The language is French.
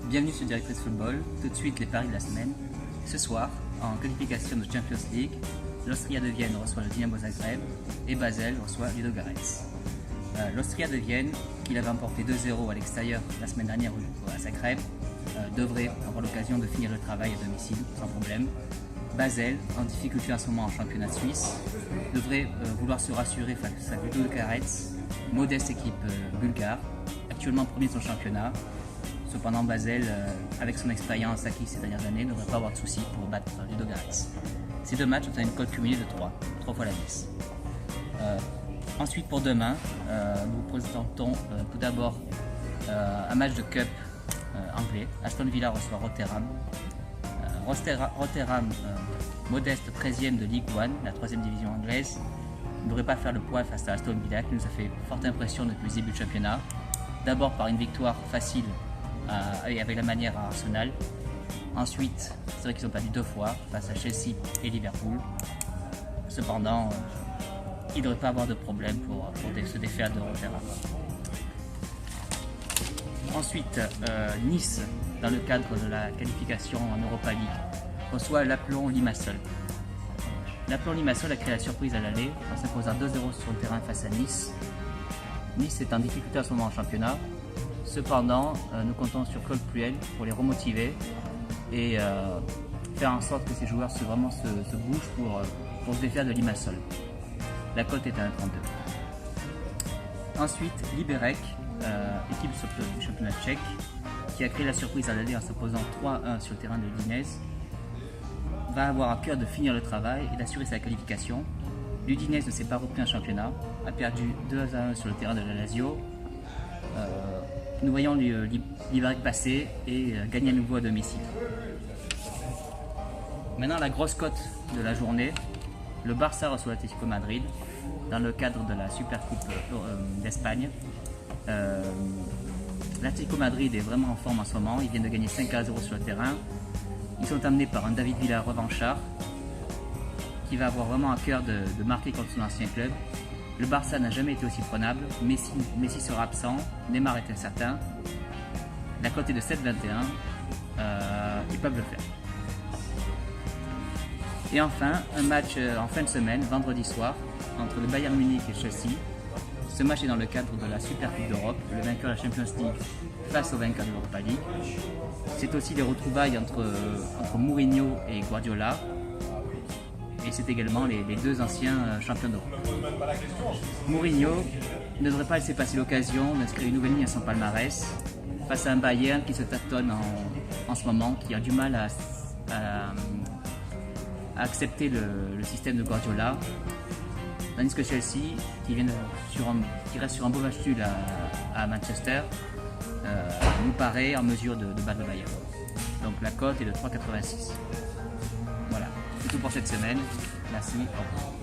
Bienvenue sur Directrice Football, tout de suite les paris de la semaine. Ce soir, en qualification de Champions League, l'Austria de Vienne reçoit le Dynamo Zagreb et Basel reçoit Ludogorets. L'Austria de Vienne, qui l'avait emporté 2-0 à l'extérieur la semaine dernière à Zagreb, devrait avoir l'occasion de finir le travail à domicile sans problème. Basel, en difficulté en ce moment en championnat suisse, devrait vouloir se rassurer face à Ludogorets, modeste équipe bulgare, actuellement premier de son championnat. Cependant, Basel, avec son expérience acquise ces dernières années, ne devrait pas avoir de soucis pour battre Ludogorets. Ces deux matchs ont une cote cumulée de 3 fois la mise. Ensuite, pour demain, nous vous présentons tout d'abord un match de Cup anglais. Aston Villa reçoit Rotherham. Rotherham, modeste 13e de Ligue 1, la 3e division anglaise, ne devrait pas faire le poids face à Aston Villa, qui nous a fait forte impression depuis le début du championnat. D'abord par une victoire facile et avec la manière à Arsenal. Ensuite, c'est vrai qu'ils ont perdu 2 fois face à Chelsea et Liverpool. Cependant, il ne devrait pas avoir de problème pour se défaire de Rotherham. Ensuite, Nice, dans le cadre de la qualification en Europa League, reçoit l'Apollon Limassol. L'Apollon Limassol a créé la surprise à l'aller en s'imposant 2-0 sur le terrain face à Nice. Nice est en difficulté à ce moment en championnat. Cependant, nous comptons sur Claude Puel pour les remotiver et faire en sorte que ces joueurs se bougent pour se défaire de Limassol. La cote est à 1,32. Ensuite, Liberec, équipe du championnat tchèque, qui a créé la surprise à l'aller en s'opposant 3-1 sur le terrain de l'Udinese, va avoir à cœur de finir le travail et d'assurer sa qualification. L'Udinese ne s'est pas repris en championnat, a perdu 2-1 sur le terrain de la Lazio. Nous voyons Liberec passer et gagner à nouveau à domicile. Maintenant, la grosse cote de la journée, le Barça reçoit l'Atlético Madrid dans le cadre de la Supercoupe d'Espagne. L'Atlético Madrid est vraiment en forme en ce moment, ils viennent de gagner 5-0 sur le terrain. Ils sont amenés par un David Villa revanchard qui va avoir vraiment à cœur de marquer contre son ancien club. Le Barça n'a jamais été aussi prenable, Messi sera absent, Neymar est incertain. La cote est de 7,21, ils peuvent le faire. Et enfin, un match en fin de semaine, vendredi soir, entre le Bayern Munich et Chelsea. Ce match est dans le cadre de la Super Coupe d'Europe, le vainqueur de la Champions League face au vainqueur de l'Europa League. C'est aussi des retrouvailles entre Mourinho et Guardiola. Et c'est également les deux anciens champions d'Europe. Mourinho ne devrait pas laisser passer l'occasion d'inscrire une nouvelle ligne à son palmarès face à un Bayern qui se tâtonne en ce moment, qui a du mal à accepter le système de Guardiola. Tandis que Chelsea, qui reste sur un beau match nul à Manchester, nous paraît en mesure de battre le Bayern. Donc la cote est de 3,86. Voilà, c'est tout pour cette semaine. Merci, au revoir.